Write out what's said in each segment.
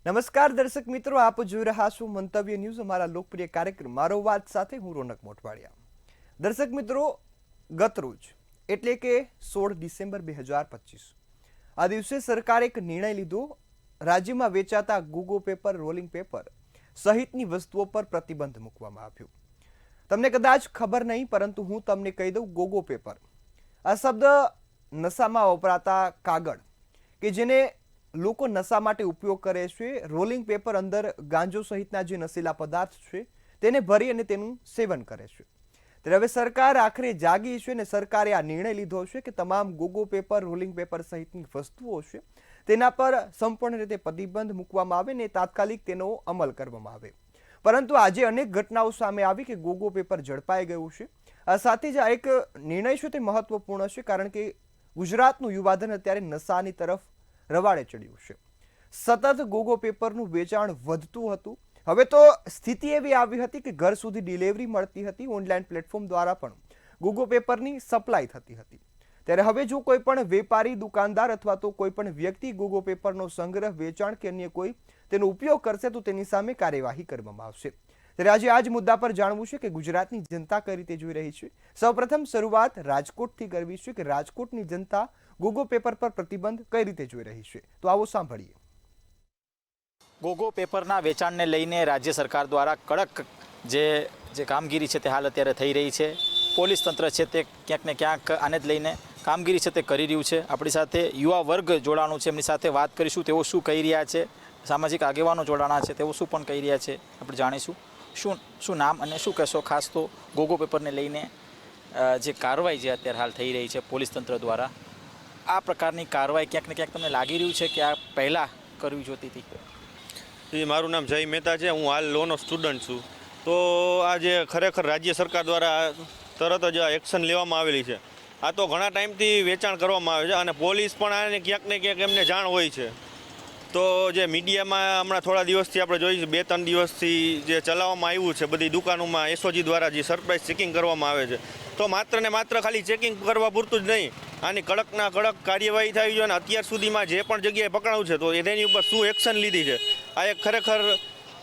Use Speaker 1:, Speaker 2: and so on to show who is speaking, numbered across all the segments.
Speaker 1: નમસ્કાર દર્શક મિત્રો, આપ જોઈ રહ્યા છો મંતવ્ય ન્યૂઝ, અમારા લોકપ્રિય કાર્યક્રમ મારો વાત સાથે હું રોનક મોટવાડિયા. દર્શક મિત્રો, ગત રોજ એટલે કે 16 ડિસેમ્બર 2025 આ દિવસે સરકારે એક નિર્ણય લીધો. રાજ્યમાં વેચાતા ગોગો પેપર, રોલિંગ પેપર સહિતની વસ્તુઓ પર પ્રતિબંધ મૂકવામાં આવ્યો. તમને કદાચ ખબર નહીં, પરંતુ હું તમને કહી દઉં, ગોગો પેપર આ શબ્દ નશામાં વપરાતા કાગળ કે જેને લોકો નશા માટે ઉપયોગ કરે છે. રોલિંગ પેપર અંદર ગાંજો સહિતના જે નશીલા પદાર્થ છે તેને ભરી અને તેનું સેવન કરે છે. ત્યારે હવે સરકાર આખરે જાગી છે અને સરકારે આ નિર્ણય લીધો છે કે તમામ ગોગો પેપર, રોલિંગ પેપર સહિતની વસ્તુઓ છે તેના પર સંપૂર્ણ રીતે પ્રતિબંધ મૂકવામાં આવે ને તાત્કાલિક તેનો અમલ કરવામાં આવે. પરંતુ આજે અનેક ઘટનાઓ સામે આવી કે ગોગો પેપર ઝડપાઈ ગયું છે. આ સાથે જ આ એક નિર્ણય છે તે મહત્વપૂર્ણ છે, કારણ કે ગુજરાતનું યુવાધન અત્યારે નશાની તરફ રવાડે ચડ્યું છે. સતત ગોગો પેપરનું વેચાણ વધતું હતું. હવે તો સ્થિતિ એવી આવી હતી કે ઘર સુધી ડિલિવરી મળતી હતી. ઓનલાઈન પ્લેટફોર્મ દ્વારા પણ ગોગો પેપરની સપ્લાય થતી હતી. ત્યારે હવે જો કોઈ પણ વેપારી, દુકાનદાર અથવા તો કોઈ પણ વ્યક્તિ ગોગો પેપરનો સંગ્રહ, વેચાણ કે અન્ય કોઈ તેનો ઉપયોગ કરશે તો તેની સામે કાર્યવાહી કરવામાં આવશે. ત્યારે આજે આ જ મુદ્દા પર જાણવું છે કે ગુજરાતની જનતા કઈ રીતે જોઈ રહી છે. સૌપ્રથમ શરૂઆત રાજકોટથી કરવી છે કે રાજકોટની જનતા ગોગો પેપર પર પ્રતિબંધ કઈ રીતે જોઈ રહી છે, તો આવો સાંભળીએ.
Speaker 2: ગોગો પેપરના વેચાણને લઈને રાજ્ય સરકાર દ્વારા કડક જે કામગીરી છે તે હાલ અત્યારે થઈ રહી છે. પોલીસ તંત્ર છે તે ક્યાંક ને ક્યાંક આને જ લઈને કામગીરી છે તે કરી રહ્યું છે. આપણી સાથે યુવા વર્ગ જોડાણું છે, એમની સાથે વાત કરીશું, તેઓ શું કહી રહ્યા છે. સામાજિક આગેવાનો જોડાણા છે, તેઓ શું પણ કહી રહ્યા છે, આપણે જાણીશું. શું નામ અને શું કહેશો ખાસ તો ગોગો પેપરને લઈને જે કાર્યવાહી જે અત્યારે હાલ થઈ રહી છે પોલીસ તંત્ર દ્વારા, આ પ્રકારની કાર્યવાહી ક્યાંક ને ક્યાંક તમને લાગી રહ્યું છે કે આ પહેલાં કરવી જોતી હતી?
Speaker 3: મારું નામ જય મહેતા છે. હું હાલ લોનો સ્ટુડન્ટ છું. તો આ જે ખરેખર રાજ્ય સરકાર દ્વારા તરત જ એક્શન લેવામાં આવેલી છે. આ તો ઘણા ટાઈમથી વેચાણ કરવામાં આવે છે અને પોલીસ પણ આને ક્યાંક ને ક્યાંક એમને જાણ હોય છે. તો જે મીડિયામાં હમણાં થોડા દિવસથી આપણે જોઈએ 2-3 દિવસથી જે ચલાવવામાં આવ્યું છે બધી દુકાનોમાં એસઓજી દ્વારા જે સરપ્રાઇઝ ચેકિંગ કરવામાં આવે છે, તો માત્ર ને માત્ર ખાલી ચેકિંગ કરવા પૂરતું જ નહીં, આની કડકના કડક કાર્યવાહી થઈ છે. અને અત્યાર સુધીમાં જે પણ જગ્યાએ પકડાયું છે તો એની ઉપર શું એક્શન લીધી છે, આ એક ખરેખર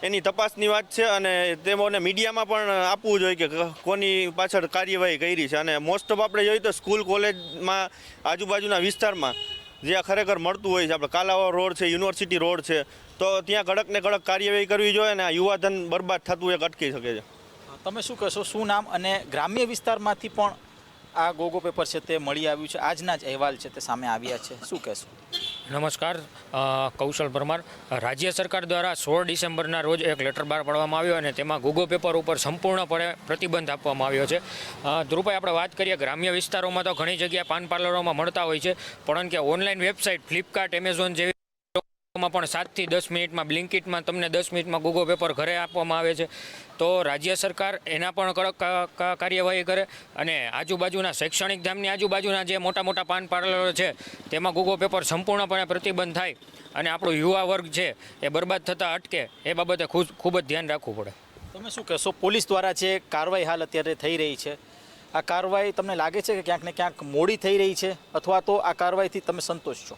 Speaker 3: એની તપાસની વાત છે. અને તેમને મીડિયામાં પણ આપવું જોઈએ કે કોની પાછળ કાર્યવાહી કરી છે. અને મોસ્ટ ઓફ આપણે જોઈએ તો સ્કૂલ, કોલેજમાં, આજુબાજુના વિસ્તારમાં જ્યાં ખરેખર મળતું હોય છે, આપણે કાલાવા રોડ છે, યુનિવર્સિટી રોડ છે, તો ત્યાં કડક ને કડક કાર્યવાહી કરવી જોઈએ અને આ યુવાધન બરબાદ થતું એક અટકી શકે છે.
Speaker 2: તમે શું કહેશો, શું નામ અને ગ્રામ્ય વિસ્તારમાંથી પણ આ ગોગો પેપર છે તે મળી આવ્યું છે, આજના જ અહેવાલ છે તે સામે આવ્યા છે, શું કહેશો?
Speaker 4: નમસ્કાર, કૌશલ પરમાર. રાજ્ય સરકાર દ્વારા 16 ડિસેમ્બરના રોજ એક લેટર બહાર પાડવામાં આવ્યો અને તેમાં ગોગો પેપર ઉપર સંપૂર્ણપણે પ્રતિબંધ આપવામાં આવ્યો છે. ધ્રુવભાઈ, આપણે વાત કરીએ, ગ્રામ્ય વિસ્તારોમાં તો ઘણી જગ્યાએ પાન પાર્લરોમાં મળતા હોય છે, પરંતુ કે ઓનલાઈન વેબસાઇટ ફ્લિપકાર્ટ, એમેઝોન જેવી માં પણ 7 થી 10 મિનિટમાં, બ્લિંકિટમાં તમને 10 મિનિટમાં ગોગો પેપર ઘરે આપવામાં આવે છે. તો રાજ્ય સરકાર એના પણ કડક કાર્યવાહી કરે અને આજુબાજુના શૈક્ષણિક ધામની આજુબાજુના જે મોટા મોટા પાન પાર્લરો છે તેમાં ગોગો પેપર સંપૂર્ણપણે પ્રતિબંધ થાય અને આપણો યુવા વર્ગ છે એ બરબાદ થતાં અટકે, એ બાબતે ખૂબ જ ધ્યાન રાખવું પડે.
Speaker 2: તમે શું કહેશો, પોલીસ દ્વારા જે કાર્યવાહી હાલ અત્યારે થઈ રહી છે, આ કાર્યવાહી તમને લાગે છે કે ક્યાંક ને ક્યાંક મોડી થઈ રહી છે, અથવા તો આ કાર્યવાહીથી તમે સંતોષ છો?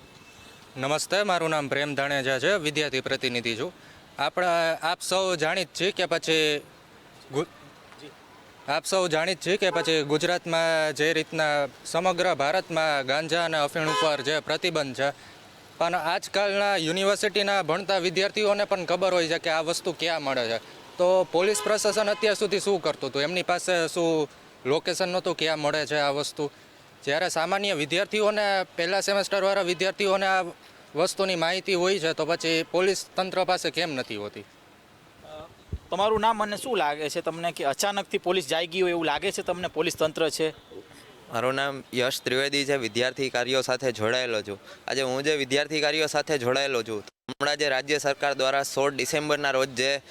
Speaker 5: નમસ્તે, મારું નામ પ્રેમ ધાણેજા છે, વિદ્યાર્થી પ્રતિનિધિ છું. આપ સૌ જાણીત છે કે પછી ગુજરાતમાં જે રીતના સમગ્ર ભારતમાં ગાંજા અને અફીણ ઉપર જે પ્રતિબંધ છે, પણ આજકાલના યુનિવર્સિટીના ભણતા વિદ્યાર્થીઓને પણ ખબર હોય છે કે આ વસ્તુ ક્યાં મળે છે. તો પોલીસ પ્રશાસન અત્યાર સુધી શું કરતું હતું? એમની પાસે શું લોકેશન નહોતું ક્યાં મળે છે આ વસ્તુ? જ્યારે સામાન્ય વિદ્યાર્થીઓને, પહેલા સેમેસ્ટરવાળા વિદ્યાર્થીઓને આ વસ્તુની માહિતી હોય છે, તો પછી પોલીસ તંત્ર પાસે કેમ નથી હોતી?
Speaker 2: તમારું નામ અને શું લાગે છે તમને કે અચાનકથી પોલીસ જાગી હોય એવું લાગે છે તમને? પોલીસ તંત્ર છે.
Speaker 6: મારું નામ યશ ત્રિવેદી છે, વિદ્યાર્થી કાર્યો સાથે જોડાયેલો છું. આજે હું જે વિદ્યાર્થી કાર્યો સાથે જોડાયેલો છું, હમણાં જે રાજ્ય સરકાર દ્વારા 16 ડિસેમ્બરના રોજ જે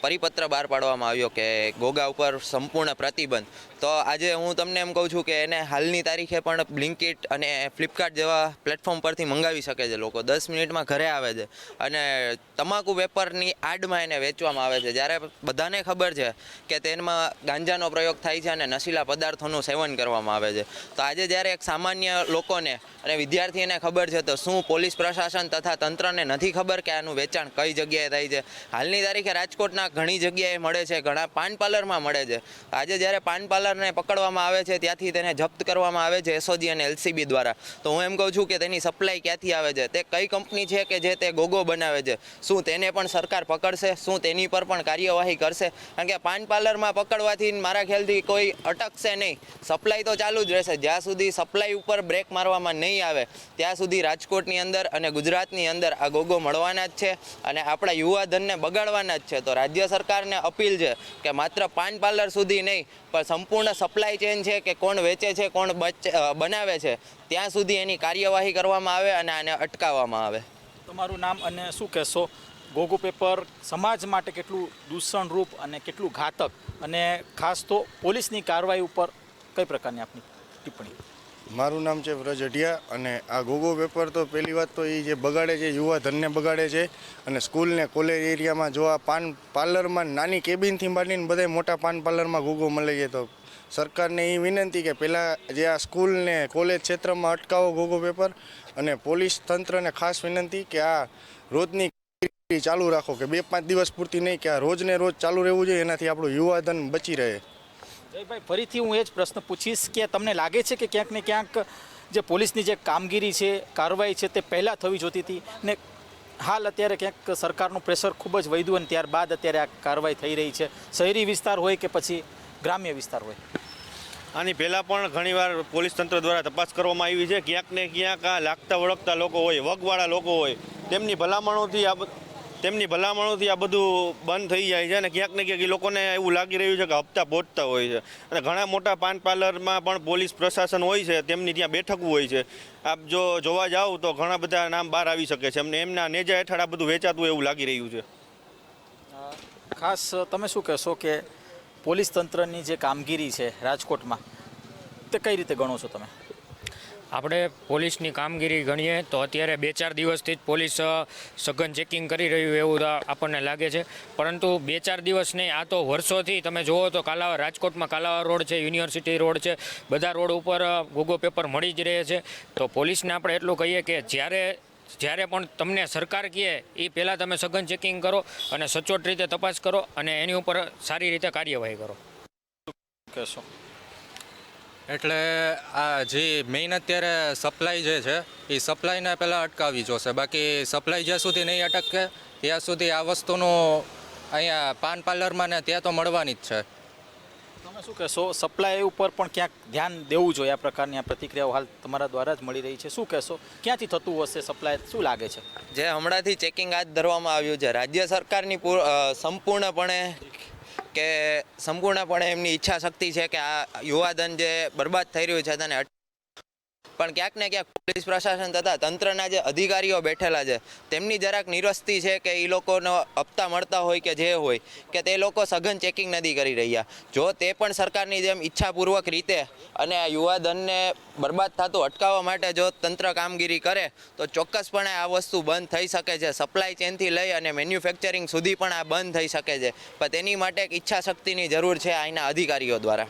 Speaker 6: પરિપત્ર બહાર પાડવામાં આવ્યો કે ગોગા ઉપર સંપૂર્ણ પ્રતિબંધ, તો આજે હું તમને એમ કહું છું કે એને હાલની તારીખે પણ બ્લિંકિટ અને ફ્લિપકાર્ટ જેવા પ્લેટફોર્મ પરથી મંગાવી શકે છે. લોકો 10 મિનિટમાં ઘરે આવે છે અને તમાકુ પેપરની આડમાં એને વેચવામાં આવે છે, જ્યારે બધાને ખબર છે કે તેમાં ગાંજાનો પ્રયોગ થાય છે અને નશીલા પદાર્થોનું સેવન કરવામાં આવે છે. તો આજે જ્યારે એક સામાન્ય લોકોને અને વિદ્યાર્થીને ખબર છે, તો શું પોલીસ પ્રશાસન તથા તંત્રને નથી નથી ખબર કે આનું વેચાણ કઈ જગ્યાએ થાય છે. હાલની તારીખે રાજકોટના ઘણી જગ્યાએ મળે છે, ઘણા પાન પાર્લરમાં મળે છે. આજે જ્યારે પાન પાર્લરને પકડવામાં આવે છે ત્યાંથી તેને જપ્ત કરવામાં આવે છે એસઓજી અને એલસીબી દ્વારા. તો હું એમ કહું છું કે તેની સપ્લાય ક્યાંથી આવે છે, તે કઈ કંપની છે કે જે તે ગોગો બનાવે છે, શું તેને પણ સરકાર પકડશે, શું તેની પર પણ કાર્યવાહી કરશે? કારણ કે પાન પાર્લરમાં પકડવાથી મારા ખ્યાલથી કોઈ અટકશે નહીં, સપ્લાય તો ચાલુ જ રહેશે. જ્યાં સુધી સપ્લાય ઉપર બ્રેક મારવામાં નહીં આવે ત્યાં સુધી રાજકોટની અંદર અને ગુજરાતની અંદર આ ગોગો મળવાના જ છે અને આપણા યુવાધનને બગાડવાના જ છે. તો રાજ્ય સરકારને અપીલ છે કે માત્ર પાન પાર્લર સુધી નહીં પણ સંપૂર્ણ સપ્લાય ચેન છે કે કોણ વેચે છે, કોણ બનાવે છે, ત્યાં સુધી એની કાર્યવાહી કરવામાં આવે અને આને અટકાવવામાં આવે.
Speaker 2: તમારું નામ અને શું કહેશો? ગોગો પેપર સમાજ માટે કેટલું દૂષણરૂપ અને કેટલું ઘાતક, અને ખાસ તો પોલીસની કાર્યવાહી ઉપર કઈ પ્રકારની આપની ટિપ્પણી?
Speaker 7: મારું નામ છે વ્રજ અઢિયા અને આ ગોગો પેપર તો પહેલી વાત તો એ જે બગાડે છે, યુવા ધનને બગાડે છે. અને સ્કૂલ ને કોલેજ એરિયામાં જો આ પાન પાર્લરમાં નાની કેબિનથી માંડીને બધા મોટા પાન પાર્લરમાં ગોગો મળે છે. તો સરકારને એ વિનંતી કે પહેલાં જે આ સ્કૂલ ને કોલેજ ક્ષેત્રમાં અટકાવો ગોગો પેપર, અને પોલીસ તંત્રને ખાસ વિનંતી કે આ રોજની ચાલુ રાખો, કે 2-5 દિવસ પૂરતી નહીં, કે આ રોજને રોજ ચાલુ રહેવું જોઈએ. એનાથી આપણું યુવાધન બચી રહે.
Speaker 2: જયભાઈ, ફરીથી હું એ જ પ્રશ્ન પૂછીશ કે તમને લાગે છે કે ક્યાંક ને ક્યાંક જે પોલીસની જે કામગીરી છે, કાર્યવાહી છે, તે પહેલાં થવી જોતી હતી ને હાલ અત્યારે ક્યાંક સરકારનું પ્રેશર ખૂબ જ વધ્યું અને ત્યારબાદ અત્યારે આ કાર્યવાહી થઈ રહી છે, શહેરી વિસ્તાર હોય કે પછી ગ્રામ્ય વિસ્તાર હોય?
Speaker 3: આની પહેલાં પણ ઘણીવાર પોલીસ તંત્ર દ્વારા તપાસ કરવામાં આવી છે. ક્યાંક ને ક્યાંક આ લાગતા વળગતા લોકો હોય, વગવાળા લોકો હોય, તેમની ભલામણોથી આ બધું બંધ થઈ જાય છે અને ક્યાંક ને ક્યાંક એ લોકોને એવું લાગી રહ્યું છે કે હપ્તા પહોંચતા હોય છે. અને ઘણા મોટા પાન પાર્લરમાં પણ પોલીસ પ્રશાસન હોય છે, તેમની ત્યાં બેઠકું હોય છે. આપ જો જોવા જાઓ તો ઘણા બધા નામ બહાર આવી શકે છે. એમને એમના નેજા હેઠળ આ બધું વેચાતું એવું લાગી રહ્યું છે.
Speaker 2: ખાસ તમે શું કહેશો કે પોલીસ તંત્રની જે કામગીરી છે રાજકોટમાં, તે કઈ રીતે ગણો છો તમે?
Speaker 4: આપણે પોલીસની કામગીરી ગણીએ તો અત્યારે 2-4 દિવસથી જ પોલીસ સઘન ચેકિંગ કરી રહ્યું એવું આપણને લાગે છે. પરંતુ 2-4 દિવસ નહીં, આ તો વર્ષોથી તમે જુઓ તો રાજકોટમાં કાલાવા રોડ છે, યુનિવર્સિટી રોડ છે, બધા રોડ ઉપર ગોગો પેપર મળી જ રહે છે. તો પોલીસને આપણે એટલું કહીએ કે જ્યારે પણ તમને સરકાર કહે એ પહેલાં તમે સઘન ચેકિંગ કરો અને સચોટ રીતે તપાસ કરો અને એની ઉપર સારી રીતે કાર્યવાહી કરો.
Speaker 2: કહેશો
Speaker 5: એટલે આ જે મેઇન અત્યારે સપ્લાય જે છે એ સપ્લાયને પહેલાં અટકાવવી જોશે. બાકી સપ્લાય જ્યાં સુધી નહીં અટકે ત્યાં સુધી આ વસ્તુનું અહીંયા પાન પાર્લરમાં ને ત્યાં તો મળવાની જ છે.
Speaker 2: તમે શું કહેશો? સપ્લાય ઉપર પણ ક્યાંક ધ્યાન દેવું જોઈએ. આ પ્રકારની આ પ્રતિક્રિયાઓ હાલ તમારા દ્વારા જ મળી રહી છે. શું કહેશો, ક્યાંથી થતું હશે સપ્લાય, શું લાગે છે?
Speaker 6: જે હમણાંથી ચેકિંગ હાથ ધરવામાં આવ્યું છે, રાજ્ય સરકારની સંપૂર્ણપણે એમની ઈચ્છા શક્તિ છે કે આ યુવાધન જે બરબાદ થઈ રહ્યું છે તેને પણ ક્યાંક ને ક્યાંક પોલીસ પ્રશાસન તથા તંત્રના જે અધિકારીઓ બેઠેલા છે તેમની જરાક નિરસ્તી છે કે એ લોકોનો હપ્તા મળતા હોય કે જે હોય કે તે લોકો સઘન ચેકિંગ નથી કરી રહ્યા. જો તે પણ સરકારની જેમ ઈચ્છાપૂર્વક રીતે અને આ યુવાધનને બરબાદ થતું અટકાવવા માટે જો તંત્ર કામગીરી કરે તો ચોક્કસપણે આ વસ્તુ બંધ થઈ શકે છે. સપ્લાય ચેનથી લઈ અને મેન્યુફેક્ચરિંગ સુધી પણ આ બંધ થઈ શકે છે, પણ તેની માટે એક ઈચ્છા શક્તિની જરૂર છે અહીંના અધિકારીઓ દ્વારા.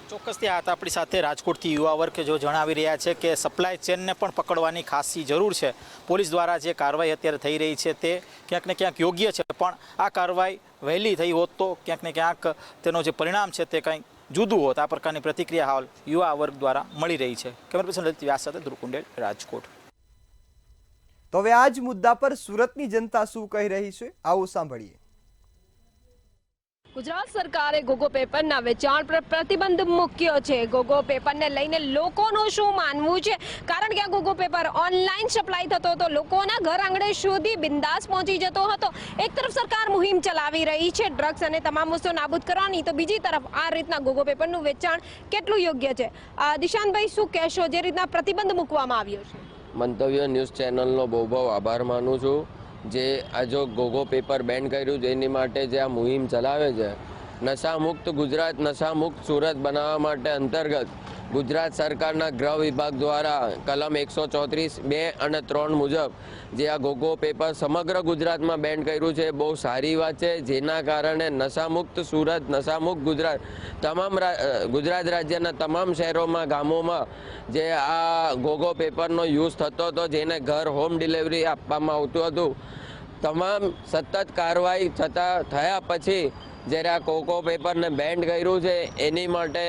Speaker 2: ચોક્કસથી આ આપણી સાથે રાજકોટથી યુવા વર્ગ જો જણાવી રહ્યા છે કે સપ્લાય ચેનને પણ પકડવાની ખાસી જરૂર છે. પોલીસ દ્વારા જે કાર્યવાહી અત્યારે થઈ રહી છે તે ક્યાંક ને ક્યાંક યોગ્ય છે, પણ આ કાર્યવાહી વહેલી થઈ હોત તો ક્યાંક ને ક્યાંક તેનો જે પરિણામ છે તે કંઈક જુદું હોત. આ પ્રકારની પ્રતિક્રિયા હાલ યુવા વર્ગ દ્વારા મળી રહી છે. કેમેરા પર્સન લલિત વ્યાસ સાથે ધ્રુવ કુંડેલ, રાજકોટ.
Speaker 1: તો હવે આ જ મુદ્દા પર સુરતની જનતા શું કહી રહી છે, આવો સાંભળીએ.
Speaker 8: ગુજરાત સરકારે ગોગો પેપરના વેચાણ પર પ્રતિબંધ મૂક્યો છે. ગોગો પેપરને લઈને લોકોનું શું માનવું છે? કારણ કે આ ગોગો પેપર ઓનલાઈન સપ્લાય થતો હતો, લોકોના ઘર આંગણે સુધી બિંદાસ પહોંચી જતો હતો. એક તરફ સરકાર મુહિમ ચલાવી રહી છે ડ્રગ્સ અને તમામ વસ્તુઓ નાબૂદ કરવાની, તો બીજી તરફ આ રીતના ગોગો પેપરનું વેચાણ કેટલું યોગ્ય છે? દિશાંતભાઈ, શું કહેશો જે રીતના પ્રતિબંધ મૂકવામાં આવ્યો છે?
Speaker 9: મંતવ્ય ન્યૂઝ ચેનલનો બહુ બહુ આભાર માનું છું. જે આ જો ગોગો પેપર બેન કર્યું છે એની માટે જે આ મુહિમ ચલાવે છે, નશામુક્ત ગુજરાત નશામુક્ત સુરત બનાવવા માટે અંતર્ગત ગુજરાત સરકારના ગૃહ વિભાગ દ્વારા કલમ 134(2) અને 3 મુજબ જે આ ગોગો પેપર સમગ્ર ગુજરાતમાં બેન કર્યું છે, બહુ સારી વાત છે, જેના કારણે નશામુક્ત સુરત, નશામુક્ત ગુજરાત, તમામ ગુજરાત રાજ્યના તમામ શહેરોમાં, ગામોમાં જે આ ગોગો પેપરનો યુઝ થતો હતો, જેને ઘર હોમ ડિલિવરી આપવામાં આવતું હતું, તમામ સતત કાર્યવાહી થયા પછી જ્યારે આ ગોગો પેપરને બેન કર્યું છે, એની માટે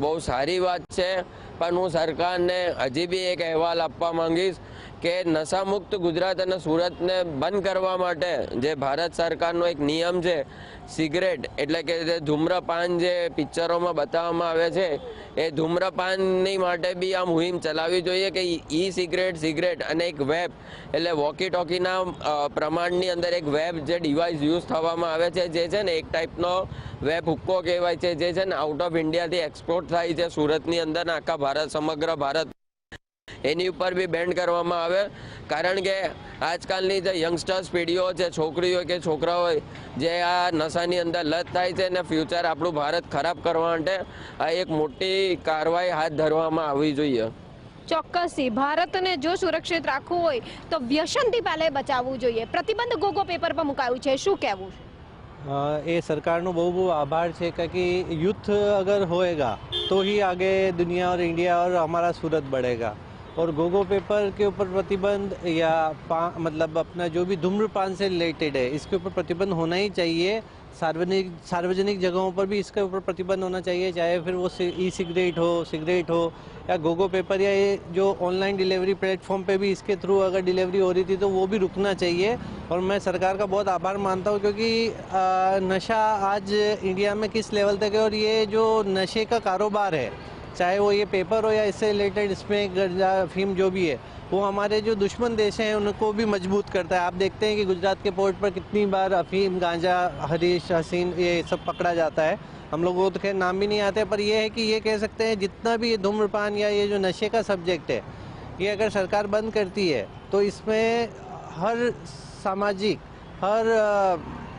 Speaker 9: બહુ સારી વાત છે. પણ હું સરકારને હજી બી એક અહેવાલ આપવા માંગીશ કે નશામુક્ત ગુજરાત અને સુરતને બંધ કરવા માટે જે ભારત સરકારનો એક નિયમ છે, સિગરેટ એટલે કે જે ધૂમ્રપાન જે પિક્ચરોમાં બતાવવામાં આવે છે, એ ધૂમ્રપાનની માટે બી આ મુહિમ ચલાવવી જોઈએ કે સિગરેટ અને એક વેબ એટલે વોકી ટોકીના પ્રમાણની અંદર એક વેબ જે ડિવાઇસ યુઝ થવામાં આવે છે, જે છે ને એક ટાઈપનો વેબ હુક્કો કહેવાય છે, જે છે ને આઉટ ઓફ ઇન્ડિયાથી એક્સપોર્ટ થાય છે સુરતની અંદર આખા ભારત, સમગ્ર ભારત, એની ઉપર બી બેન્ડ કરવામાં આવે. કારણ કે આજકાલની જે યંગસ્ટર્સ પેઢીઓ છે, છોકરીઓ કે છોકરાઓ જે આ નશાની અંદર લત થાય છે ને ફ્યુચર આપણું ભારત ખરાબ કરવા માટે આ એક મોટી કાર્યવાહી હાથ ધરવામાં આવવી જોઈએ.
Speaker 8: ચોક્કસથી ભારતને જો સુરક્ષિત રાખવું હોય તો વ્યસનથી પહેલા બચાવવું જોઈએ. પ્રતિબંધ ગોગો પેપર પર મુકાયું છે, શું કહેવું?
Speaker 10: ये सरकार नो बहुत बहुत आभार है क्योंकि यूथ अगर होएगा तो ही आगे दुनिया और इंडिया और हमारा सूरत बढ़ेगा. और गोगो पेपर के ऊपर प्रतिबंध या मतलब अपना जो भी धूम्रपान से रिलेटेड है, इसके ऊपर प्रतिबंध होना ही चाहिए. सार्वजनिक जगहों पर भी इसके ऊपर प्रतिबंध होना चाहिए, चाहे फिर वो सिगरेट हो या गोगो पेपर या ये जो ऑनलाइन डिलीवरी प्लेटफॉर्म पे भी इसके थ्रू अगर डिलीवरी हो रही थी तो वो भी रुकना चाहिए. और मैं सरकार का बहुत आभार मानता हूँ क्योंकि नशा आज इंडिया में किस लेवल तक है और ये जो नशे का कारोबार है, चाहे वो ये पेपर हो या इससे रिलेटेड इसमें गंजा अफीम जो भी है, वो हमारे जो दुश्मन देश हैं उनको भी मजबूत करता है. आप देखते हैं कि गुजरात के पोर्ट पर कितनी बार अफीम, गांजा, हरीश, हसीन ये सब पकड़ा जाता है. हम लोगों को तो खैर नाम भी नहीं आते, पर ये है कि ये कह सकते हैं जितना भी ये धूम्रपान या ये जो नशे का सब्जेक्ट है, ये अगर सरकार बंद करती है तो इसमें हर सामाजिक, हर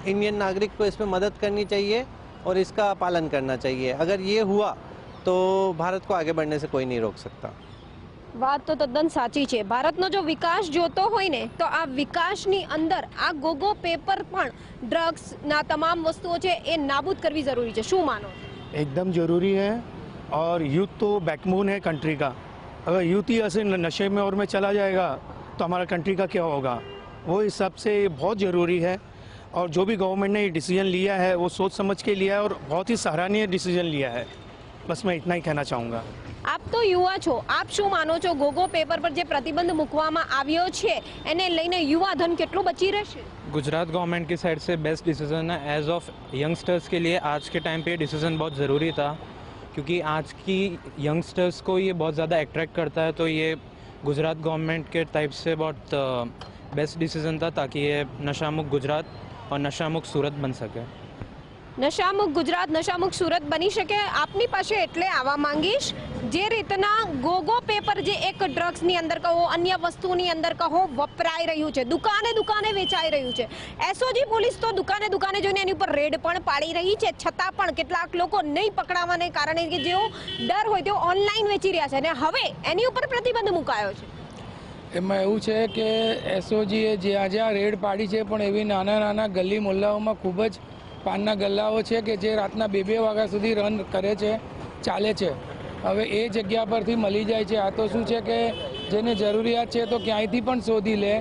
Speaker 10: इंडियन नागरिक को इसमें मदद करनी चाहिए और इसका पालन करना चाहिए. अगर ये हुआ तो भारत को आगे बढ़ने से कोई नहीं रोक सकता.
Speaker 8: વાત તો તદ્દન સાચી છે. ભારતનો જો વિકાસ જોતો હોય ને તો આ વિકાસની અંદર આ ગોગો પેપર પણ ડ્રગ્સના તમામ વસ્તુઓ છે એ નાબૂદ કરવી જરૂરી છે. શું માનો?
Speaker 11: एकदम ज़रूरी है. और यूथ तो बैकबोन है कंट्री का. अगर यूथ ही ऐसे नशे में और में चला जाएगा तो हमारा कंट्री का क्या होगा? वो हिसाब से बहुत ज़रूरी है. और जो भी गवर्नमेंट ने ये डिसीजन लिया है वो सोच समझ के लिया है और बहुत ही सराहनीय डिसीजन लिया है. बस मैं इतना ही कहना चाहूँगा.
Speaker 8: આપ તો યુવા છો, આપ શું માનો છો ગોગો પેપર પર જે પ્રતિબંધ મૂકવામાં આવ્યો છે એને લઈને યુવા ધન કેટલું બચી રહેશે?
Speaker 5: गुजरात गवर्नमेंट की साइड से बेस्ट डिसीजन है. एज ऑफ यंगस्टर्स के लिए आज के टाइम पे ये डिसीजन बहुत ज़रूरी था क्योंकि आज की यंगस्टर्स को ये बहुत ज़्यादा अट्रैक्ट करता है. तो ये गुजरात गवर्नमेंट के टाइप से बहुत बेस्ट डिसीजन था ताकि ये नशामुक्त गुजरात और नशामुक्त सूरत बन सके.
Speaker 8: નશામુક્ત ગુજરાત, નશામુક્ત સુરત બની શકે. આપની પાસે એટલે આવવા માંગીશ જે રીતના ગોગો પેપર જે એક ડ્રગ્સની અંદર કહો, અન્ય વસ્તુની અંદર કહો વપરાઈ રહ્યું છે, દુકાને દુકાને વેચાઈ રહ્યું છે. એસઓજી પોલીસ તો દુકાને દુકાને જોઈને એની ઉપર રેડ પણ પાડી રહી છે, છતાં પણ કેટલાક લોકો નહીં પકડાવાને કારણે કે જેઓ ડર હોય તેઓ ઓનલાઈન વેચી રહ્યા છે અને હવે એની ઉપર પ્રતિબંધ મુકાયો છે.
Speaker 12: એમાં એવું છે કે એસઓજીએ જ્યાં જ્યાં રેડ પાડી છે પણ એવી નાના નાના ગલી મોહલ્લાઓમાં ખૂબ જ પાનના ગલ્લાઓ છે કે જે રાતના 2-2 વાગ્યા સુધી રન કરે છે, ચાલે છે. હવે એ જગ્યા પરથી મળી જાય છે. આ તો શું છે કે જેને જરૂરિયાત છે તો ક્યાંયથી પણ શોધી લે.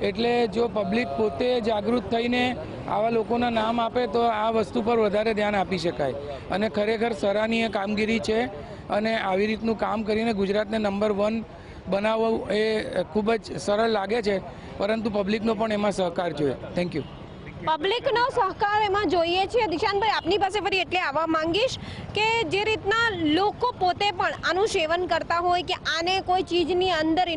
Speaker 12: એટલે જો પબ્લિક પોતે જાગૃત થઈને આવા લોકોના નામ આપે તો આ વસ્તુ પર વધારે ધ્યાન આપી શકાય. અને ખરેખર સરાહનીય કામગીરી છે અને આવી રીતનું કામ કરીને ગુજરાતને નંબર 1 બનાવવું એ ખૂબ જ સરળ લાગે છે, પરંતુ પબ્લિકનો પણ એમાં સહકાર જોઈએ. Thank you.
Speaker 8: પબ્લિકનો સહકાર એમાં જોઈએ છે. દિશાંતભાઈ આપની પાસે ફરી એટલે આવવા માંગીશ કે જે રીતના લોકો પોતે પણ આનું સેવન કરતા હોય કે આને કોઈ ચીજની અંદર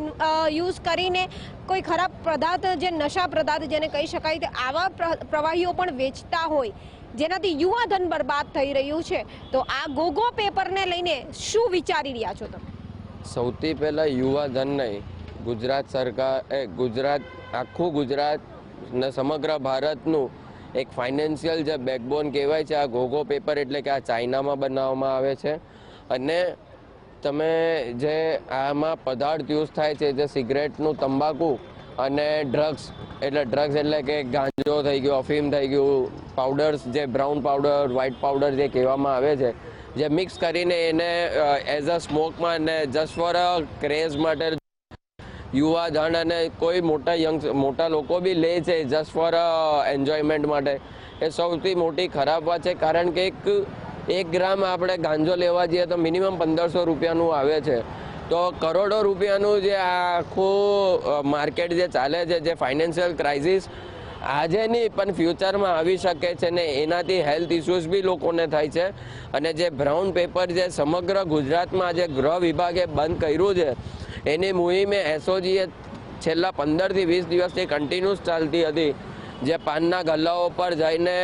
Speaker 8: યુઝ કરીને કોઈ ખરાબ પદાર્થ જે નશા પદાર્થ જેને કહી શકાય તે આવા પ્રવાહીઓ પણ વેચતા હોય જેનાથી યુવા ધન બરબાદ થઈ રહ્યું છે. તો આ ગોગો પેપરને લઈને શું વિચારી રહ્યા છો તમે?
Speaker 9: સૌથી પહેલાં યુવા ધન નહીં, ગુજરાત સરકાર આખું ગુજરાત ને સમગ્ર ભારતનું એક ફાઇનાન્શિયલ જે બેકબોન કહેવાય છે આ ગોગો પેપર, એટલે કે આ ચાઇનામાં બનાવવામાં આવે છે અને તમે જે આમાં પદાર્થ યુઝ થાય છે, જે સિગરેટનું તંબાકુ અને ડ્રગ્સ એટલે કે ગાંજો થઈ ગયો, અફીમ થઈ ગયું, પાવડર્સ જે બ્રાઉન પાવડર, વ્હાઇટ પાવડર જે કહેવામાં આવે છે, જે મિક્સ કરીને એને એઝ અ સ્મોકમાં અને જસ્ટ ફોર અ ક્રેઝ માટે યુવા ધન અને કોઈ મોટા લોકો બી લે છે જસ્ટ ફોર એન્જોયમેન્ટ માટે, એ સૌથી મોટી ખરાબ વાત છે. કારણ કે એક ગ્રામ આપણે ગાંજો લેવા જઈએ તો મિનિમમ 1500 રૂપિયાનું આવે છે. તો કરોડો રૂપિયાનું જે આખું માર્કેટ જે ચાલે છે, જે ફાઇનાન્શિયલ ક્રાઇસિસ આજે નહીં પણ ફ્યુચરમાં આવી શકે છે ને એનાથી હેલ્થ ઇસ્યુઝ બી લોકોને થાય છે. અને જે બ્રાઉન પેપર જે સમગ્ર ગુજરાતમાં જે ગૃહ વિભાગે બંધ કર્યું છે, એની મુહિમે એસઓજીએ છેલ્લા 15 થી 20 દિવસથી કન્ટિન્યુઅસ ચાલતી હતી. જે પાનના ગલ્લાઓ પર જઈને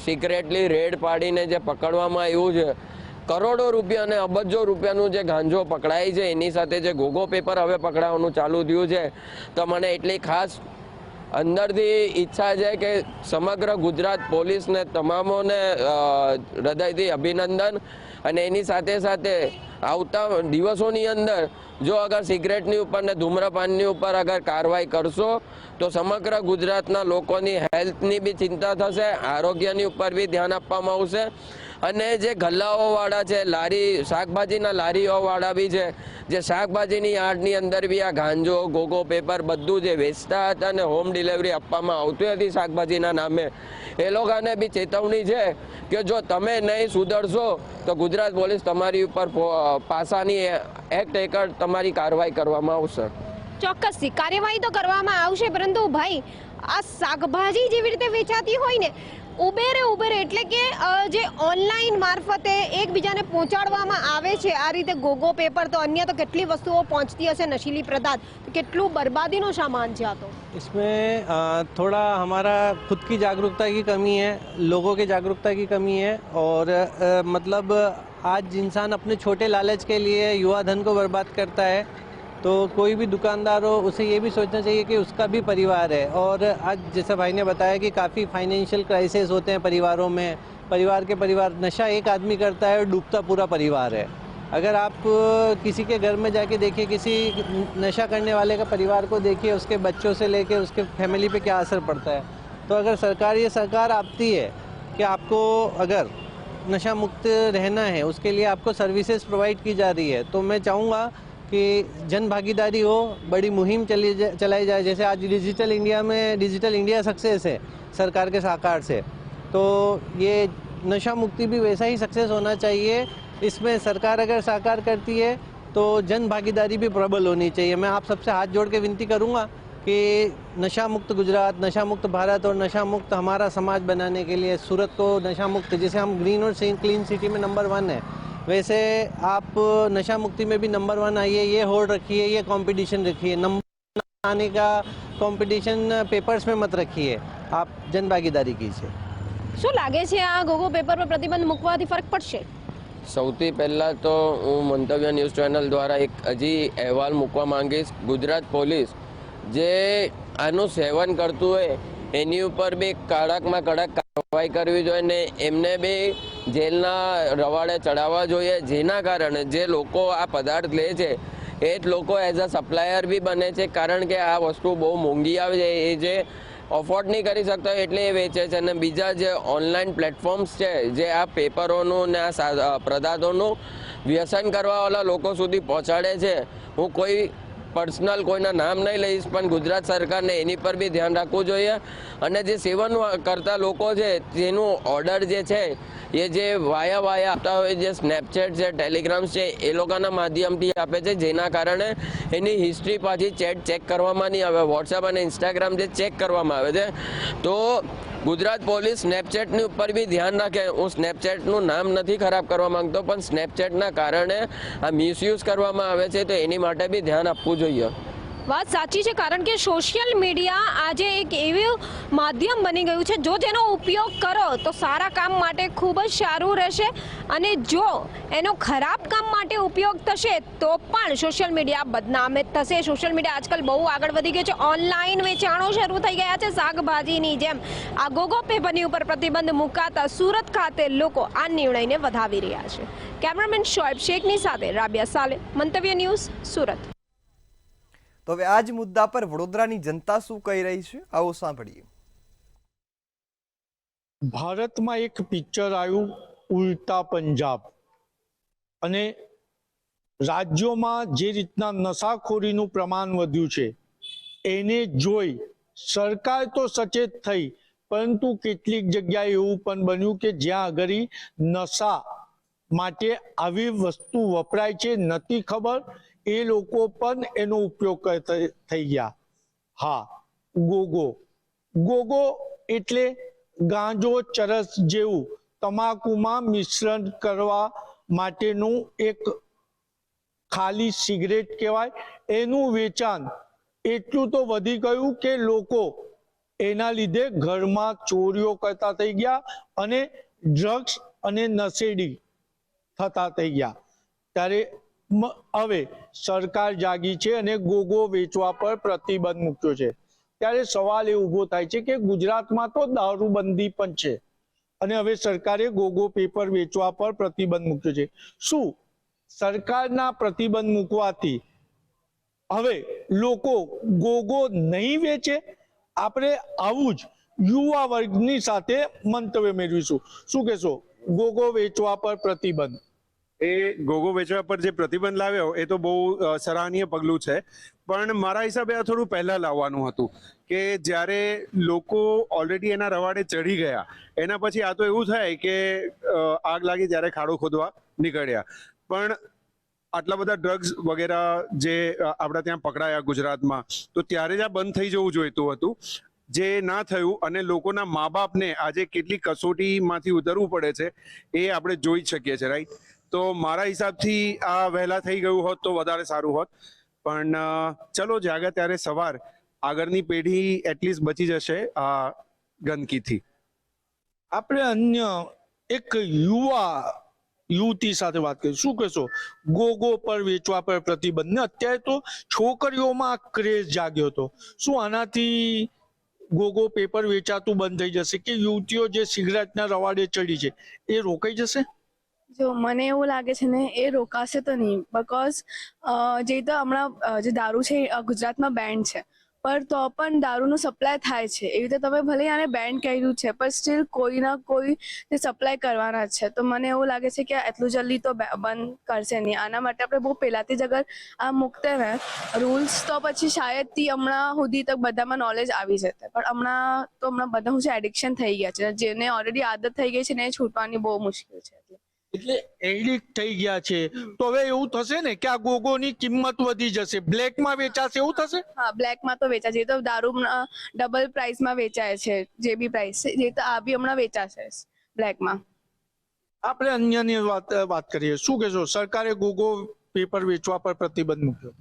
Speaker 9: સિક્રેટલી રેડ પાડીને જે પકડવામાં આવ્યું છે, કરોડો રૂપિયા અને અબજો રૂપિયાનું જે ગાંજો પકડાય છે, એની સાથે જે ગોગો પેપર હવે પકડાવવાનું ચાલુ થયું છે, તો મને એટલી ખાસ અંદરથી ઈચ્છા છે કે સમગ્ર ગુજરાત પોલીસને તમામોને હૃદયથી અભિનંદન. અને એની સાથે સાથે આવતા દિવસોની અંદર જો અગર સિગરેટની ઉપર ને ધૂમ્રપાનની ઉપર અગર કાર્યવાહી કરશો તો સમગ્ર ગુજરાતના લોકોની હેલ્થની બી ચિંતા થશે, આરોગ્યની ઉપર બી ધ્યાન આપવામાં આવશે. અને જે ગલ્લાઓવાળા છે, શાકભાજીના લારીઓવાળા બી છે, જે શાકભાજીની યાર્ડની અંદર બી આ ગાંજો, ગોગો પેપર બધું જે વેચતા હતા અને હોમ ડિલિવરી આપવામાં આવતી હતી શાકભાજીના નામે, એ લોકોને બી ચેતવણી છે કે જો તમે નહીં સુધરશો તો ગુજરાત પોલીસ તમારી ઉપર પાસાની એક્ટ હેઠળ તમારી કાર્યવાહી કરવામાં આવશે.
Speaker 8: ચોક્કસથી કાર્યવાહી તો કરવામાં આવશે, પરંતુ ભાઈ આ શાકભાજી જેવી રીતે વેચાતી હોય ને ઉબેરે એટલે કે જે ઓનલાઈન મારફતે એકબીજાને પહોંચાડવામાં આવે છે આ રીતે ગોગો પેપર, તો અન્ય તો કેટલી વસ્તુઓ પહોંચતી હશે નશીલી પદાર્થ, કેટલું બर्बादीનો सामान છે આ તો.
Speaker 10: इसमें थोड़ा हमारा खुद की जागरूकता की कमी है, लोगों की जागरूकता की कमी है और मतलब आज इंसान अपने छोटे लालच के लिए युवा धन को बर्बाद करता है. तो कोई भी दुकानदार हो उसे ये भी सोचना चाहिए कि उसका भी परिवार है. और आज जैसा भाई ने बताया कि काफ़ी फाइनेंशियल क्राइसिस होते हैं परिवारों में, परिवार नशा एक आदमी करता है और डूबता पूरा परिवार है. अगर आप किसी के घर में जाके देखिए, किसी नशा करने वाले का परिवार को देखिए, उसके बच्चों से लेके उसके फैमिली पे क्या असर पड़ता है. तो अगर सरकार आपती है कि आपको अगर नशा मुक्त रहना है, उसके लिए आपको सर्विसेज प्रोवाइड की जा रही है, तो मैं चाहूँगा कि जन भागीदारी हो, बड़ी मुहिम चलाई जाए. जैसे आज डिजिटल इंडिया सक्सेस है सरकार के साकार से, तो ये नशा मुक्ति भी वैसा ही सक्सेस होना चाहिए. इसमें सरकार अगर साकार करती है तो जन भागीदारी भी प्रबल होनी चाहिए. मैं आप सबसे हाथ जोड़ के विनती करूँगा कि नशा मुक्त गुजरात, नशा मुक्त भारत और नशा मुक्त हमारा समाज बनाने के लिए सूरत को नशा मुक्त, जैसे हम ग्रीन और क्लीन सिटी में नंबर 1 है, वैसे आप नशा मुक्ति में भी नंबर 1 आइए. ये होड़ रखिए, ये कंपटीशन रखिए, नंबर आने का कंपटीशन पेपर्स में मत रखिए, आप जन भागीदारी कीजिए.
Speaker 8: શું લાગે છે આ ગોગો પેપર પર પ્રતિબંધ મૂકવાથી ફરક પડશે?
Speaker 9: સૌથી પહેલાં તો હું મંતવ્ય ન્યૂઝ ચેનલ દ્વારા એક હજી અહેવાલ મૂકવા માંગીશ. ગુજરાત પોલીસ જે આનું સેવન કરતું હોય એની ઉપર બી કડકમાં કડક કાર્યવાહી કરવી જોઈએ ને એમને બી જેલના રવાડે ચડાવવા જોઈએ, જેના કારણે જે લોકો આ પદાર્થ લે છે એ જ લોકો એઝ અ સપ્લાયર બી બને છે. કારણ કે આ વસ્તુ બહુ મોંઘી આવે છે, એ જે અફોર્ડ નહીં કરી શકતા એટલે એ વેચે છે. અને બીજા જે ઓનલાઈન પ્લેટફોર્મ્સ છે જે આ પેપરોનું ને આ પદાર્થોનું વ્યસન કરવાવાળા લોકો સુધી પહોંચાડે છે, હું કોઈ પર્સનલ કોઈના નામ નહીં લઈશ, પણ ગુજરાત સરકારને એની પર બી ધ્યાન રાખવું જોઈએ. અને જે સેવન કરતા લોકો છે જેનું ઓર્ડર જે છે એ જે વાયા આપતા હોય, જે સ્નેપચેટ છે, ટેલિગ્રામ્સ છે, એ લોકોના માધ્યમથી આપે છે, જેના કારણે એની હિસ્ટ્રી પાછી ચેક કરવામાં નહીં આવે. વોટ્સએપ અને ઇન્સ્ટાગ્રામ જે ચેક કરવામાં આવે છે, તો ગુજરાત પોલીસ સ્નેપચેટની ઉપર બી ધ્યાન રાખે. હું સ્નેપચેટનું નામ નથી ખરાબ કરવા માંગતો, પણ સ્નેપચેટના કારણે આ મિસયુઝ કરવામાં આવે છે, તો એની માટે બી ધ્યાન આપવું જોઈએ.
Speaker 8: વાત સાચી છે, કારણ કે સોશિયલ મીડિયા આજે એક એવું માધ્યમ બની ગયું છે, જો જેનો ઉપયોગ કરો તો સારા કામ માટે ખૂબ જ સારું રહેશે, અને જો એનો ખરાબ કામ માટે ઉપયોગ થશે તો પણ સોશિયલ મીડિયા બદનામ થશે. સોશિયલ મીડિયા આજકાલ બહુ આગળ વધી ગયું છે, ઓનલાઈન વેચાણો શરૂ થઈ ગયા છે શાકભાજીની જેમ. આ ગોગો પેપરની ઉપર પ્રતિબંધ મુકાતા સુરત ખાતે લોકો આ નિર્ણયને વધાવી રહ્યા છે. કેમેરામેન શોએબ શેખની સાથે રાબિયા સાલે, મંતવ્ય ન્યૂઝ, સુરત.
Speaker 1: તો હવે આ જ મુદ્દા પર વડોદરાની જનતા શું કહી રહી છે, આવો સાંભળીએ.
Speaker 11: ભારતમાં એક પિક્ચર આવ્યું ઉલ્ટા પંજાબ, અને રાજ્યોમાં જે રીતના નશાખોરીનું પ્રમાણ વધ્યું છે એને જોઈ સરકાર તો સચેત થઈ, પરંતુ કેટલીક જગ્યાએ એવું પણ બન્યું કે જ્યાં આગળ નશા માટે આવી વસ્તુ વપરાય છે નથી ખબર, એ લોકો પણ એનો ઉપયોગ થઈ ગયા. હા, ગોગો એટલે ગાંજો ચરસ જેવું તમાકુમાં મિશ્રણ કરવા માટેનું એક ખાલી સિગરેટ કહેવાય. એનું વેચાણ એટલું તો વધી ગયું કે લોકો એના લીધે ઘરમાં ચોરીઓ કરતા થઈ ગયા અને ડ્રગ્સ અને નશેડી થતા થઈ ગયા. ત્યારે હવે સરકાર જાગી છે અને ગોગો વેચવા પર પ્રતિબંધ મૂક્યો છે. ત્યારે સવાલ એ ઊભો થાય છે કે ગુજરાતમાં તો દારૂબંધી પણ છે અને હવે સરકારે ગોગો પેપર વેચવા પર પ્રતિબંધ મૂક્યો છે. શું સરકારના પ્રતિબંધ મૂકવાથી હવે લોકો ગોગો નહીં વેચે? આપણે આવું જ યુવા વર્ગની સાથે મંતવ્ય મેળવીશું. શું કહેશો? ગોગો વેચવા પર પ્રતિબંધ.
Speaker 13: એ ગોગો વેચવા પર જે પ્રતિબંધ લાવ્યો એ તો બહુ સરાહનીય પગલું છે, પણ મારા હિસાબે આ થોડું પહેલાં લાવવાનું હતું કે જ્યારે લોકો ઓલરેડી એના રવાડે ચડી ગયા, એના પછી આ તો એવું થાય કે આગ લાગી ત્યારે ખાડો ખોદવા નીકળ્યા. પણ આટલા બધા ડ્રગ્સ વગેરે જે આપણા ત્યાં પકડાયા ગુજરાતમાં, તો ત્યારે જ આ બંધ થઈ જવું જોઈતું હતું, જે ના થયું અને લોકોના મા બાપને આજે કેટલી કસોટીમાંથી ઉતરવું પડે છે એ આપણે જોઈ જ શકીએ છીએ, રાઈટ? તો મારા હિસાબથી આ વહેલા થઈ ગયું હોત તો વધારે સારું હોત. પણ ચલો, જાગ્યા ત્યારે સવાર, આગળની પેઢી એટલીસ્ટ બચી જશે આ ગંદકીથી.
Speaker 11: આપણે અન્ય એક યુવતી સાથે વાત કરીશું. શું કહેશો? ગોગો પર વેચવા પર પ્રતિબંધ ને અત્યારે તો છોકરીઓમાં ક્રેઝ જાગ્યો હતો. શું આનાથી ગોગો પેપર વેચાતું બંધ થઈ જશે કે યુવતીઓ જે સિગરેટના રવાડે ચડી છે એ રોકાઈ જશે?
Speaker 14: જો મને એવું લાગે છે ને, એ રોકાશે તો નહીં, બીકોઝ જે તો હમણાં જે દારૂ છે ગુજરાતમાં બેન્ડ છે, પણ તો પણ દારૂનું સપ્લાય થાય છે. એવી રીતે તમે ભલે આને બેન કર્યું છે, પણ સ્ટીલ કોઈ ના કોઈ તે સપ્લાય કરવાના જ છે. તો મને એવું લાગે છે કે એટલું જલ્દી તો બંધ કરશે નહીં. આના માટે આપણે બહુ પહેલાંથી જ અગર આ મૂકતે ને રૂલ્સ, તો પછી શાયદથી હમણાં સુધી તક બધામાં નોલેજ આવી જશે. પણ હમણાં બધા શું છે, એડિક્શન થઈ ગયા છે. જેને ઓલરેડી આદત થઈ ગઈ છે ને એ છૂટવાની બહુ મુશ્કેલ છે.
Speaker 11: એટલે એડિક્ટ થઈ ગયા છે તો હવે એવું થશે ને કે આ ગોગોની કિંમત વધી જશે, બ્લેકમાં વેચાશે, એવું થશે?
Speaker 14: હા, બ્લેકમાં તો વેચાશે. તો દારૂ ડબલ પ્રાઇસમાં વેચાય છે, જે બી પ્રાઇસ છે, જે તો આ બી હમણાં વેચાશે બ્લેકમાં.
Speaker 11: આપણે અન્યની વાત કરીએ. શું કહેશો? સરકારે ગોગો પેપર વેચવા પર પ્રતિબંધ મૂક્યો.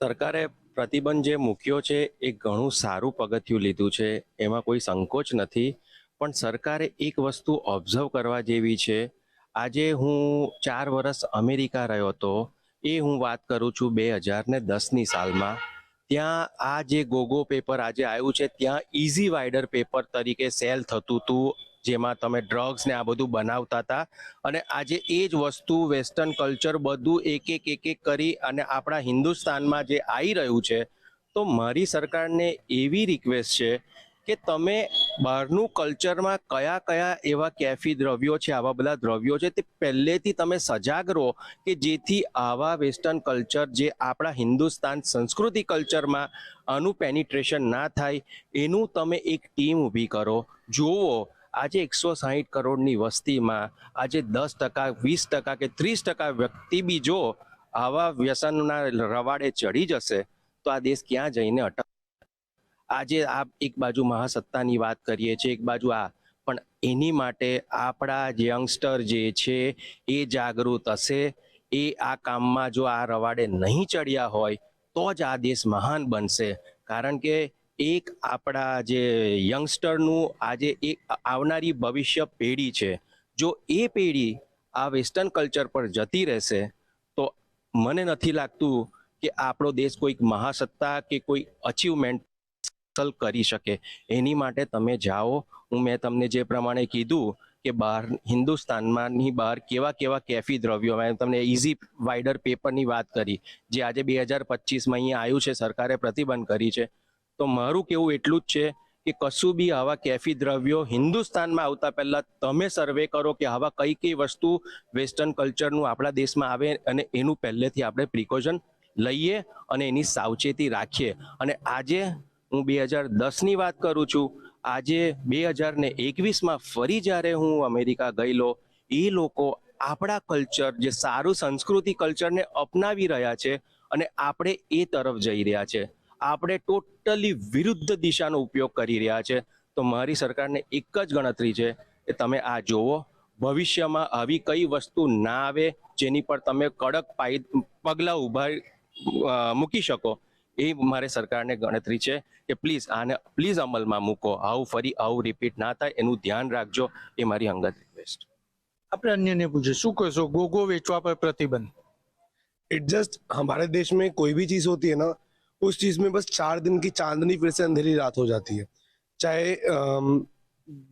Speaker 15: સરકારે પ્રતિબંધ જે મૂક્યો છે એ ઘણું સારું પગથિયું લીધું છે, એમાં કોઈ સંકોચ નથી. પણ સરકારે એક વસ્તુ ઓબ્ઝર્વ કરવા જેવી છે. આજે હું 4 વર્ષ અમેરિકા રહ્યો હતો, એ હું વાત કરું છું 2010ની સાલમાં. ત્યાં આ જે ગોગો પેપર આજે આવ્યું છે, ત્યાં ઇઝી વાઇડર પેપર તરીકે સેલ થતું હતું, જેમાં તમે ડ્રગ્સ ને આ બધું બનાવતા હતા. અને આજે એ જ વસ્તુ વેસ્ટર્ન કલ્ચર બધું એક એક કરી અને આપણા હિન્દુસ્તાનમાં જે આવી રહ્યું છે. તો મારી સરકારને એવી રિક્વેસ્ટ છે કે તમે બહારનું કલ્ચરમાં કયા કયા એવા કેફી દ્રવ્યો છે, આવા બધા દ્રવ્યો છે, તે પહેલેથી તમે સજાગ રહો કે જેથી આવા વેસ્ટર્ન કલ્ચર જે આપણા હિન્દુસ્તાન સંસ્કૃતિ કલ્ચરમાં આનું પેનિટ્રેશન ના થાય, એનું તમે એક ટીમ ઊભી કરો. જુઓ, આજે 160 કરોડની વસ્તીમાં આજે 10%, 20% કે 30% વ્યક્તિ બી જો આવા વ્યસનના રવાડે ચડી જશે તો આ દેશ ક્યાં જઈને અટક. આજે આ એક બાજુ મહાસત્તાની વાત કરીએ છીએ, એક બાજુ આ, પણ એની માટે આપણા યંગસ્ટર જે છે એ જાગૃત હશે. એ આ કામમાં જો આ રવાડે નહીં ચડ્યા હોય તો જ આ દેશ મહાન બનશે. કારણ કે એક આપણા જે યંગસ્ટરનું આજે એક આવનારી ભવિષ્ય પેઢી છે, જો એ પેઢી આ વેસ્ટર્ન કલ્ચર પર જતી રહેશે તો મને નથી લાગતું કે આપણો દેશ કોઈક મહાસત્તા કે કોઈ અચીવમેન્ટ કરી શકે. એની માટે તમે જાઓ. મેં તમને જે પ્રમાણે કીધું કે બહાર હિન્દુસ્તાનમાંની બહાર કેવા કેવા કેફી દ્રવ્યો, મેં તમને ઇઝી વાઇડર પેપરની વાત કરી જે આજે 2025માં અહીંયા આવ્યું છે, સરકારે પ્રતિબંધ કરી છે. તો મારું કેવું એટલું જ છે કે કશું બી આવા કેફી દ્રવ્યો હિન્દુસ્તાનમાં આવતા પહેલા તમે સર્વે કરો કે આવા કઈ કઈ વસ્તુ વેસ્ટર્ન કલ્ચરનું આપણા દેશમાં આવે અને એનું પહેલેથી આપણે પ્રિકોશન લઈએ અને એની સાવચેતી રાખીએ. અને આજે હું 2010ની વાત કરું છું, આજે 2021માં ફરી જ્યારે હું અમેરિકા ગયેલો, એ લોકો આપણા કલ્ચર, જે સારું સંસ્કૃતિ કલ્ચરને અપનાવી રહ્યા છે અને આપણે એ તરફ જઈ રહ્યા છે. આપણે ટોટલી વિરુદ્ધ દિશાનો ઉપયોગ કરી રહ્યા છે. તો મારી સરકારને એક જ ગણતરી છે કે તમે આ જોવો, ભવિષ્યમાં આવી કઈ વસ્તુ ના આવે જેની પર તમે કડક પગલાં મૂકી શકો, એ મારે સરકારને ગણતરી છે કે પ્લીઝ અમલમાં મૂકો. આવું ફરી આવું રિપીટ ના થાય એનું ધ્યાન રાખજો, એ મારી અંગત રિક્વેસ્ટ.
Speaker 16: આપણે અન્યને પૂછે, શું કહેશો ગોગો વેચવા પર प्रतिबंध?
Speaker 17: इट जस्ट हमारे देश में कोई भी चीज होती है ना, उस चीज में बस 4 दिन की चांदनी फिर से अंधेरी रात हो जाती है. चाहे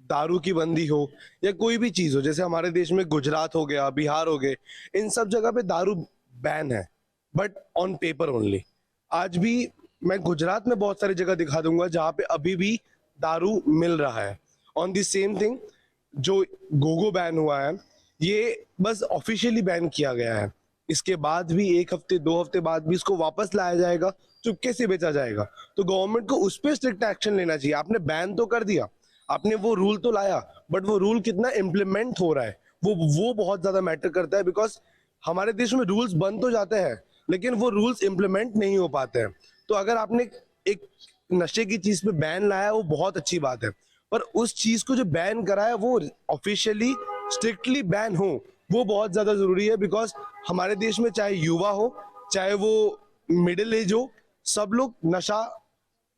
Speaker 17: दारू की बंदी हो या कोई भी चीज हो, जैसे हमारे देश में गुजरात हो गया, बिहार हो गए, इन सब जगह पे दारू बैन है, बट ऑन पेपर ओनली. आज भी मैं गुजरात में बहुत सारी जगह दिखा दूंगा जहाँ पे अभी भी दारू मिल रहा है. ऑन द सेम थिंग, जो गोगो बैन हुआ है ये बस ऑफिशियली बैन किया गया है. इसके बाद भी 1 हफ्ते 2 हफ्ते बाद भी इसको वापस लाया जाएगा, चुपके से बेचा जाएगा. तो गवर्नमेंट को उस पर स्ट्रिक्ट एक्शन लेना चाहिए. आपने बैन तो कर दिया, आपने वो रूल तो लाया, बट वो रूल कितना इम्प्लीमेंट हो रहा है वो बहुत ज्यादा मैटर करता है. बिकॉज हमारे देश में रूल्स बन तो जाते हैं लेकिन वो रूल्स इम्प्लीमेंट नहीं हो पाते हैं. तो अगर आपने एक नशे की चीज पे बैन लाया वो बहुत अच्छी बात है, पर उस चीज को जो बैन करा है वो ऑफिशियली स्ट्रिक्टली बैन हो वो बहुत ज्यादा जरूरी है. बिकॉज हमारे देश में चाहे युवा हो चाहे वो मिडिल एज हो, सब लोग नशा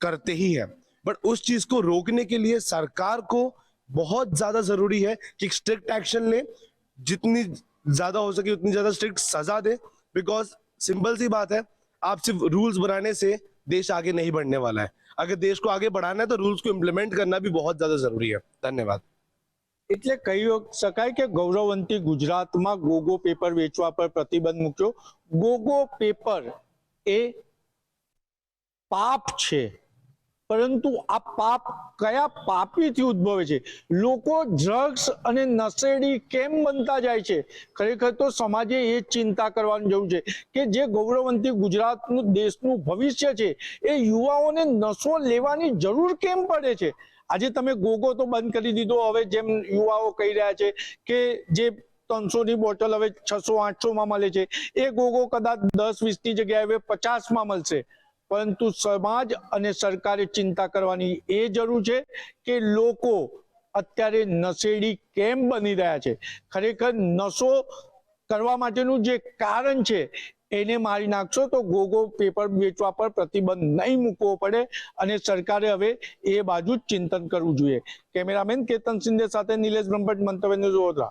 Speaker 17: करते ही है. बट उस चीज को रोकने के लिए सरकार को बहुत ज्यादा जरूरी है कि स्ट्रिक्ट एक्शन ले, जितनी ज्यादा हो सके उतनी ज्यादा स्ट्रिक्ट सजा दे. बिकॉज सिंपल सी बात है, आप सिर्फ रूल्स बनाने से देश आगे नहीं बढ़ने वाला है. अगर देश को आगे बढ़ाना है तो रूल्स को इम्प्लीमेंट करना भी बहुत ज्यादा जरूरी है. धन्यवाद.
Speaker 16: એટલે કહી શકાય કે ગૌરવવંતી ગુજરાતમાં ગોગો પેપર વેચવા પર પ્રતિબંધ મૂક્યો. ગોગો પેપર એ પાપ છે, પરંતુ આ પાપ કયા પાપીથી ઉદ્ભવે છે? લોકો ડ્રગ્સ અને નશેડી કેમ બનતા જાય છે? ખરેખર તો સમાજે એ ચિંતા કરવાની જરૂર છે કે જે ગૌરવવંતી ગુજરાતનું દેશનું ભવિષ્ય છે એ યુવાઓને નશો લેવાની જરૂર કેમ પડે છે? આજે તમે ગોગો તો બંધ કરી દીધો, હવે જેમ યુવાઓ કહી રહ્યા છે કે જે 300ની બોટલ હવે 600-800માં મળે છે, એ ગોગો કદાચ 10-20ની જગ્યાએ હવે 50માં મળશે. પરંતુ સમાજ અને સરકારે ચિંતા કરવાની એ જરૂર છે કે લોકો અત્યારે નશેડી કેમ બની રહ્યા છે. ખરેખર નશો કરવા માટેનું જે કારણ છે એને મારી નાખશો તો ગોગો પેપર વેચવા પર પ્રતિબંધ નહીં મૂકવો પડે અને સરકારે હવે એ બાજુ જ ચિંતન કરવું જોઈએ. કેમેરામેન કેતન સિંધે સાથે નિલેશ બ્રહ્મભટ્ટ, મંતવ્ય ન્યૂઝ વડોદરા.